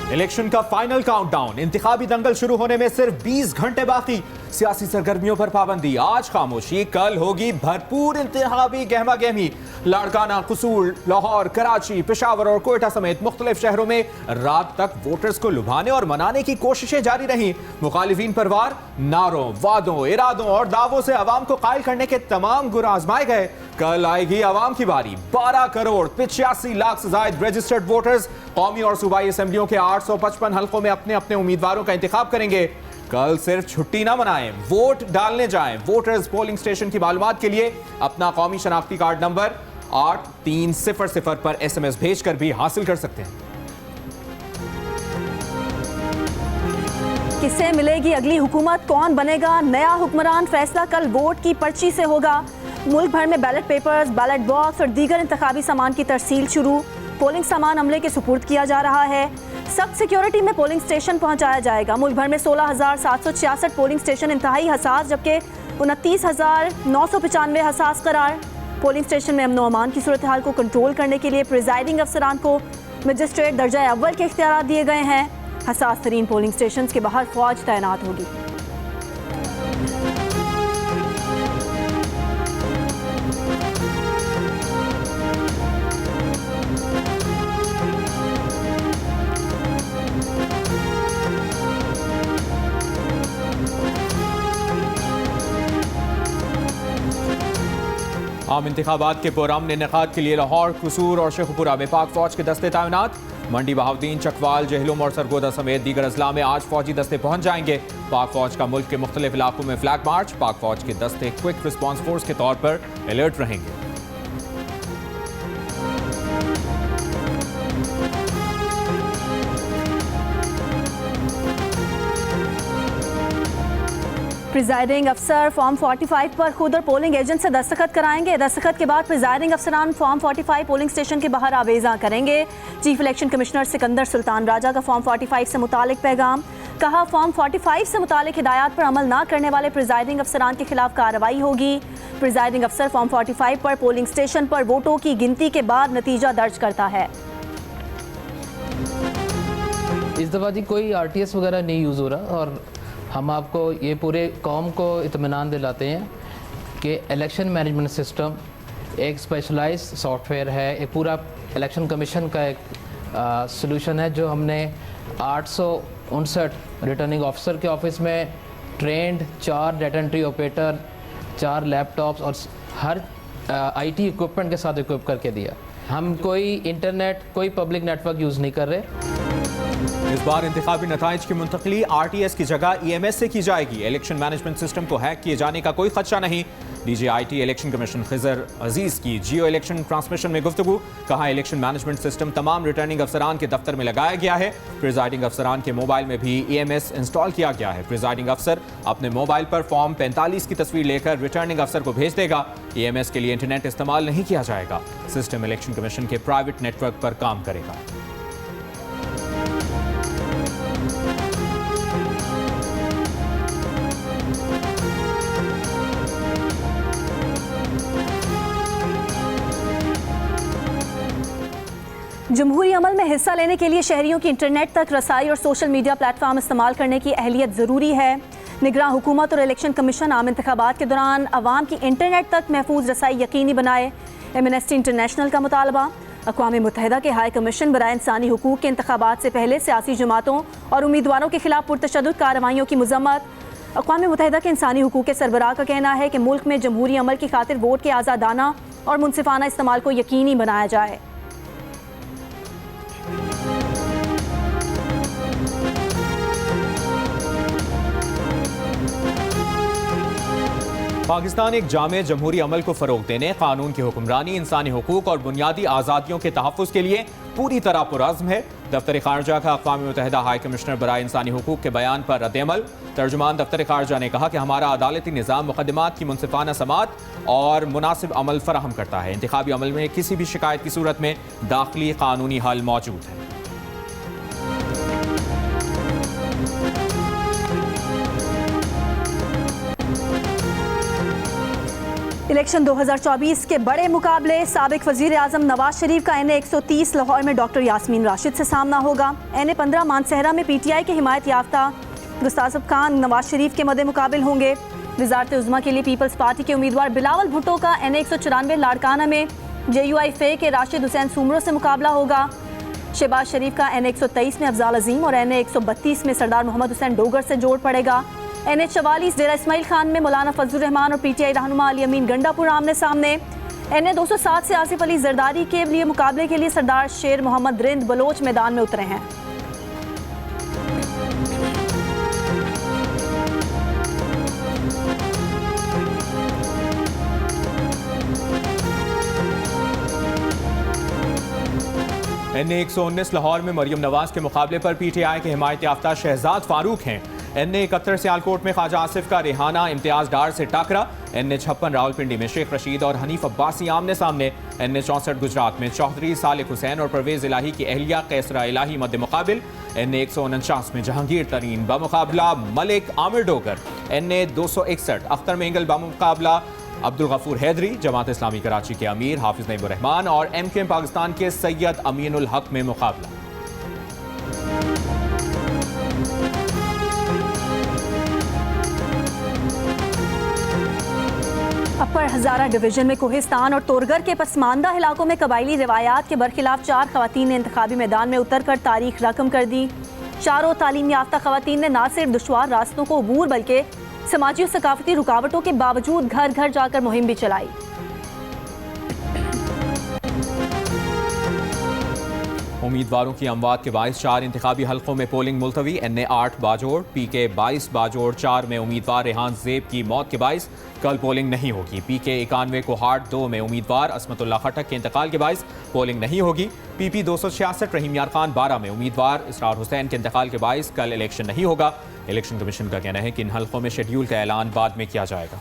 Election का final countdown, इंतखाबी दंगल शुरू होने में सिर्फ 20 घंटे बाकी। सियासी सरगर्मियों पर पाबंदी, आज खामोशी, कल होगी भरपूर इंतखाबी गहमा गहमी। लाड़काना, कसूर, लाहौर, कराची, पेशावर और कोयटा समेत मुख्तलिफ शहरों में रात तक वोटर्स को लुभाने और मनाने की कोशिशें जारी रहीं। मुखालिफिन पर वार, नारों, वादों, इरादों और दावों से अवाम को कायल करने के तमाम गुर आजमाए गए। कल आएगी अवाम की बारी। 12 करोड़ 85 लाख से ज्यादा रजिस्टर्ड वोटर्स कौमी और सूबाई असेंबलियों के 855 हल्कों में अपने अपने उम्मीदवारों का इंतखाब करेंगे। कल सिर्फ छुट्टी ना मनाएं, वोट डालने जाएं। वोटर्स पोलिंग स्टेशन की मालूमात के लिए अपना कौमी शनाख्ती कार्ड नंबर 8300 पर SMS भेजकर भी हासिल कर सकते हैं। किससे मिलेगी अगली हुकूमत, कौन बनेगा नया हुक्मरान, फैसला कल वोट की पर्ची से होगा। मुल्क भर में बैलेट पेपर्स, बैलेट बॉक्स और दीगर इंतखाबी सामान की तरसील शुरू। पोलिंग सामान अमले के सुपुर्द किया जा रहा है। सख्त सिक्योरिटी में पोलिंग स्टेशन पहुंचाया जाएगा। मुल्क भर में 16,766 पोलिंग स्टेशन इंतहाई हसास, जबकि 29,995 हसास करार। पोलिंग स्टेशन में अमन व अमान की सूरत हाल को कंट्रोल करने के लिए प्रिजाइडिंग अफसरान को मजिस्ट्रेट दर्जा अव्वल के इख्तियार दिए गए हैं। हसास तरीन पोलिंग स्टेशन के बाहर फौज तैनात होगी। आम इंतखाबात के पुरअमन इनेकाद के लिए लाहौर, कसूर और शेखुपुरा में पाक फौज के दस्ते तैनात। मंडी, बहाउद्दीन, चकवाल, जहलुम और सरगोदा समेत दीगर अजला में आज फौजी दस्ते पहुंच जाएंगे। पाक फौज का मुल्क के मुख्तलिफ इलाकों में फ्लैग मार्च। पाक फौज के दस्ते क्विक रिस्पॉन्स फोर्स के तौर पर अलर्ट रहेंगे। प्रिजाइडिंग अफसर फॉर्म 45 पर खुद और पोलिंग एजेंट से दस्तखत कराएंगे। दस्तखत के बाद प्रिजाइडिंग अफसरान फॉर्म 45 पोलिंग स्टेशन के बाहर आवेजा करेंगे। Chief election commissioner Sikandar Sultan Raja का फॉर्म 45 से मुतालिक पैगाम। कहा, फॉर्म 45 से मुतालिक हिदायत पर अमल न करने वाले प्रिजाइडिंग अफसरान के खिलाफ कार्रवाई होगी। प्रिजाइडिंग अफसर फॉर्म 45 पर पोलिंग स्टेशन पर वोटों की गिनती के बाद नतीजा दर्ज करता है। इस दफ़ा जी कोई RTS वगैरह नहीं यूज़ हो रहा और हम आपको ये पूरे कौम को इत्मीनान दिलाते हैं कि इलेक्शन मैनेजमेंट सिस्टम एक स्पेशलाइज्ड सॉफ्टवेयर है। एक पूरा इलेक्शन कमीशन का एक सॉल्यूशन है जो हमने 859 रिटर्निंग ऑफिसर के ऑफिस में trend 4 data entry operator, 4 laptops और हर IT इक्विपमेंट के साथ इक्विप करके दिया। हम कोई इंटरनेट, कोई पब्लिक नेटवर्क यूज़ नहीं कर रहे। इस बार इंतखाबी नताइज की मुंतकली RTS की जगह EMS से की जाएगी। इलेक्शन मैनेजमेंट सिस्टम को हैक किए जाने का कोई खदशा नहीं। DG IT election commission Khizar Aziz की जियो इलेक्शन ट्रांसमिशन में गुफ्तगू। कहा, इलेक्शन मैनेजमेंट सिस्टम तमाम रिटर्निंग अफसरान के दफ्तर में लगाया गया है। प्रिजाइडिंग अफसरान के मोबाइल में भी EMS इंस्टॉल किया गया है। प्रिजाइडिंग अफसर अपने मोबाइल पर फॉर्म 45 की तस्वीर लेकर रिटर्निंग अफसर को भेज देगा। EMS के लिए इंटरनेट इस्तेमाल नहीं किया जाएगा। सिस्टम इलेक्शन कमीशन के प्राइवेट नेटवर्क पर काम करेगा। जमहूरी अमल में हिस्सा लेने के लिए शहरियों की इंटरनेट तक रसाई और सोशल मीडिया प्लेटफॉर्म इस्तेमाल करने की अहलियत ज़रूरी है। निगरान हुकूमत और इलेक्शन कमीशन आम इंतखाबात के दौरान अवाम की इंटरनेट तक महफूज रसाई यकीनी बनाए। एमनेस्टी इंटरनेशनल का मुतालबा। अक़वाम मुत्तहिदा के हाई कमीशन बराए इंसानी हुकूक के इंतखाबात से पहले सियासी जमातों और उम्मीदवारों के खिलाफ पुरतशद्दुद कार्रवाइयों की मज़म्मत। अक़वाम मुत्तहिदा के इंसानी हुकूक के सरबराह का कहना है कि मुल्क में जमहूरी अमल की खातिर वोट के आज़ादाना और मुनसिफाना इस्तेमाल को यकीनी बनाया जाए। पाकिस्तान एक जामे जमहूरी अमल को फ़रोग देने, कानून की हुक्मरानी, इंसानी हुकूक और बुनियादी आज़ादियों के तहफ़्फ़ुज़ के लिए पूरी तरह पुरअज़्म है। दफ्तर ख़ारजा का अक़वाम मुत्तहिदा हाई कमिश्नर बराए इंसानी हुकूक के बयान पर रद्द-ए-अमल। तर्जुमान दफ्तर ख़ारजा ने कहा कि हमारा अदालती निज़ाम मुक़द्दमात की मुनसिफाना समात और मुनासिब अमल फराहम करता है। इंतखाबी अमल में किसी भी शिकायत की सूरत में दाखिली कानूनी हल मौजूद है। इलेक्शन 2024 के बड़े मुकाबले साबिक वजीर आजम नवाज शरीफ का NA 130 लाहौर में डॉक्टर यास्मीन राशिद से सामना होगा। NA 15 मानसहरा में PTI के हिमायत याफ्ता गुस्तासफ खान नवाज शरीफ के मद्दे मुकाबिल होंगे। वजारत उज़्मा के लिए पीपल्स पार्टी के उम्मीदवार बिलावल भुट्टो का NA 194 लाड़काना में JUI फे के राशिद हुसैन सुमरो से मुकाबला होगा। शहबाज शरीफ का NA 123 में अफजाल अजीम और NA 132 में सरदार मोहम्मद हुसैन डोगर से जोड़ पड़ेगा। NA 44 डेरा इस्माइल खान में मौलाना फजलुर रहमान और PTI रहनुमा अली अमीन गंडापुर आमने सामने। NA 207 से आसिफ अली जरदारी के लिए मुकाबले के लिए सरदार शेर मोहम्मद रिंद बलोच मैदान में उतरे हैं। NA 119 लाहौर में मरियम नवाज के मुकाबले पर PTI के हिमायत याफ्ता शहजाद फारूक हैं। NA 71 सियालकोट में ख्वाजा आसिफ का रेहाना इम्तियाज डार से टाकरा। NA 56 रावलपिंडी में शेख रशीद और हनीफ अब्बासी आमने सामने। NA 64 गुजरात में चौधरी सालिक हुसैन और परवेज इलाही की अहलिया कैसरा इलाही मद्दे मुकाबिल। NA 149 में जहांगीर तरीन बमुकाबला मलिक आमिर डोगर। NA 261 अख्तर मेंगल बमुकाबला अब्दुल गफूर हैदरी। जमात इस्लामी कराची के अमीर हाफिज नईमुर रहमान और MKM पाकिस्तान के सैयद अमीनुल हक में मुकाबला। अपर हजारा डिवीजन में कोहिस्तान और तोरगर के पसमानदा इलाकों में कबायली रिवायात के बरखिलाफ 4 खवातीन ने इंतखाबी मैदान में उतरकर तारीख रकम कर दी। चारों तालीम याफ्ता खवातीन ने न सिर्फ दुश्वार रास्तों को अबूर बल्कि समाजी और सकाफती रुकावटों के बावजूद घर घर जाकर मुहिम भी चलाई। उम्मीदवारों की अमवात के बायस 4 इंतखाबी हल्कों में पोलिंग मुलतवी। NA 8 बाजोड़ PK 22 बाजोड़ 4 में उम्मीदवार रेहान ज़ेब की मौत के बायस कल पोलिंग नहीं होगी। PK 91 कोहाट 2 में उम्मीदवार असमतुल्लाह खटक के इंतकाल के बायस पोलिंग नहीं होगी। PP 266 रहीम यार खान 12 में उम्मीदवार इसरार हुसैन के इंतकाल के बायस कल इलेक्शन नहीं होगा। इलेक्शन कमीशन का कहना है कि इन हल्कों में शेड्यूल का ऐलान बाद में किया जाएगा।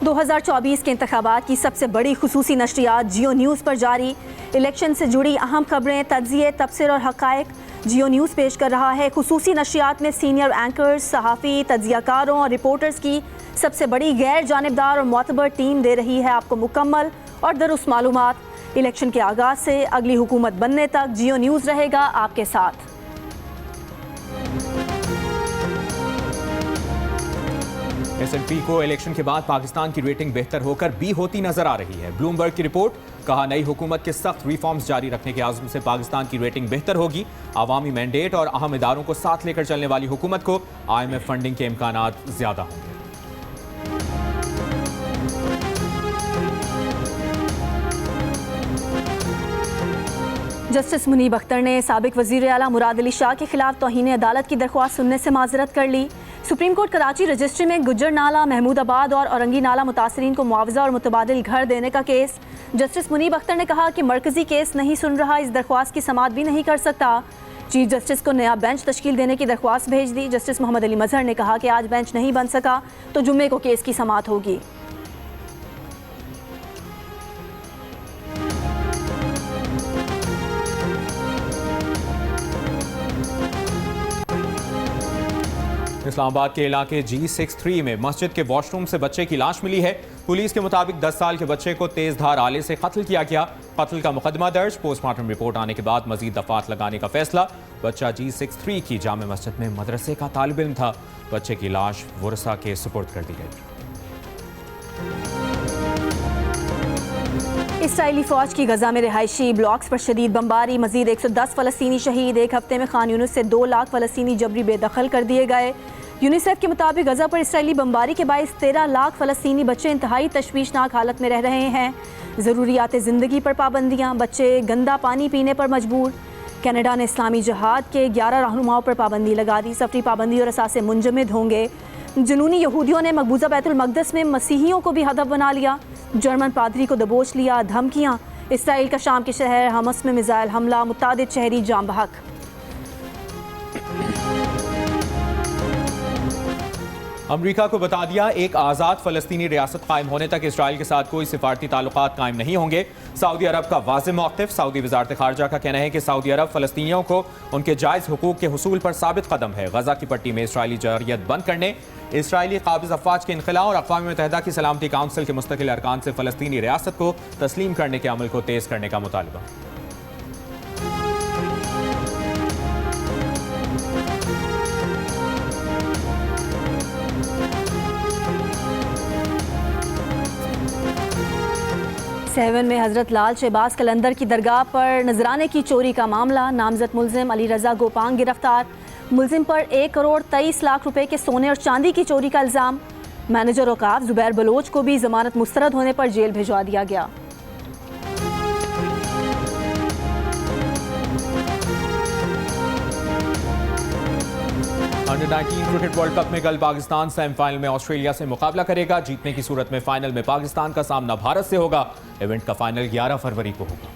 दो 2024 के इंतखाबात की सबसे बड़ी खुसूसी नशरियात जियो न्यूज़ पर जारी। इलेक्शन से जुड़ी अहम खबरें, तज्जिए, तबसर और हक़ाइक़ जियो न्यूज़ पेश कर रहा है। खुसूसी नशरियात में सीनियर एंकर्स, सहाफ़ी, तज्जियाकारों और रिपोर्टर्स की सबसे बड़ी गैर जानिबदार और मोतबर टीम दे रही है आपको मुकम्मल और दुरुस्त मालूमात। इलेक्शन के आगाज़ से अगली हुकूमत बनने तक जियो न्यूज़ रहेगा आपके साथ। S&P को इलेक्शन के बाद पाकिस्तान की रेटिंग बेहतर होकर B होती नजर आ रही है। ब्लूमबर्ग की रिपोर्ट, कहा नई हुकूमत के सख्त रिफॉर्म्स जारी रखने के आज़म से पाकिस्तान की रेटिंग बेहतर होगी। आवामी मैंडेट और अहम इदारों को साथ लेकर चलने वाली हुकूमत को IMF फंडिंग के इम्कानात ज्यादा होंगे। जस्टिस मुनीब अख्तर ने साबिक वज़ीर आला मुराद अली शाह के खिलाफ तौहीन अदालत की दरख्वास्त सुनने से माजरत कर ली। सुप्रीम कोर्ट कराची रजिस्ट्री में गुज्जर नाला, महमूदाबाद और औरंगी नाला मुतासरीन को मुआवजा और मुतबादिल घर देने का केस। जस्टिस मुनीब अख्तर ने कहा कि मरकजी केस नहीं सुन रहा, इस दरख्वास्त की समाअत भी नहीं कर सकता। चीफ जस्टिस को नया बेंच तश्कील देने की दरख्वास्त भेज दी। जस्टिस मोहम्मद अली मजहर ने कहा कि आज बेंच नहीं बन सका तो जुम्मे को केस की समाअत होगी। इस्लामाबाद के इलाके G63 में मस्जिद के वॉशरूम से बच्चे की लाश मिली है। पुलिस के मुताबिक 10 साल के बच्चे को तेज धार आले से कत्ल किया गया। कत्ल का मुकदमा दर्ज। पोस्टमार्टम रिपोर्ट आने के बाद मजीद दफात लगाने का फैसला। बच्चा G63 की जामे मस्जिद में मदरसे का तालिब इल्म था। बच्चे की लाश वरसा के सुपुर्द कर दी गई। इसराइली फौज की गजा में रिहायशी ब्लॉक्स पर शदीद बमबारी। मजीद 110 फ़लस्तीनी शहीद। एक हफ्ते में खान यूनिस से 2 लाख फ़लस्तीनी जबरी बेदखल कर दिए गए। यूनिसेफ के मुताबिक गजा पर इसराइली बमबारी के बायस 13 लाख फ़लस्तीनी बच्चे इंतहाई तशवीशनाक हालत में रह रहे हैं। ज़रूरियात ज़िंदगी पर पाबंदियाँ, बच्चे गंदा पानी पीने पर मजबूर। कनाडा ने इस्लामी जहाद के 11 रहनुमाओं पर पाबंदी लगा दी। सफरी पाबंदी और असासे मुंजमद होंगे। जुनूनी यहूदियों ने मकबूजा बैतुल मक़दस में मसीहियों को भी हदफ बना लिया। जर्मन पादरी को दबोच लिया। धमकियाँ। इसराइल का शाम के शहर हमस में मिसाइल हमला, मुतादिद शहरी जाम बहक। अमेरिका को बता दिया, एक आज़ाद फ़लस्तीनी रियासत कायम होने तक इसराइल के साथ कोई सिफारती ताल्लुकात कायम नहीं होंगे। सऊदी अरब का वाज़ेह मौक़िफ़। सऊदी वज़ारत ख़ारजा का कहना है कि सऊदी अरब फ़लस्तीनियों को उनके जायज़ हुकूक के हुसूल पर साबित कदम है। गज़ा की पट्टी में इसराइली जरयत बंद करने, इसराइली काबिज़ अफ़वाज के इनख़ला और अक़वाम मुत्तहिदा की सलामती काउंसिल के मुस्तकिल अरकान से फ़लस्तीनी रियासत को तस्लीम करने के अमल को तेज़ करने का मुतालबा। सेवन में हज़रत लाल शहबाज कलंदर की दरगाह पर नजराने की चोरी का मामला। नामजद मुलजिम अली रज़ा गोपांग गिरफ्तार। मुलजिम पर 1 करोड़ 23 लाख रुपए के सोने और चांदी की चोरी का इल्ज़ाम। मैनेजर औकाफ ज़ुबैर बलोच को भी जमानत मुस्तरद होने पर जेल भिजवा दिया गया। अंडर 19 क्रिकेट वर्ल्ड कप में कल पाकिस्तान सेमीफाइनल में ऑस्ट्रेलिया से मुकाबला करेगा। जीतने की सूरत में फाइनल में पाकिस्तान का सामना भारत से होगा। इवेंट का फाइनल 11 फरवरी को होगा।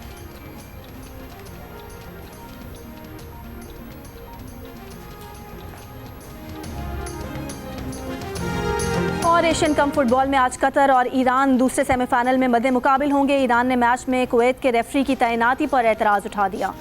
और एशियन कप फुटबॉल में आज कतर और ईरान दूसरे सेमीफाइनल में मद्दे मुकाबिल होंगे। ईरान ने मैच में कुवैत के रेफरी की तैनाती पर एतराज़ उठा दिया।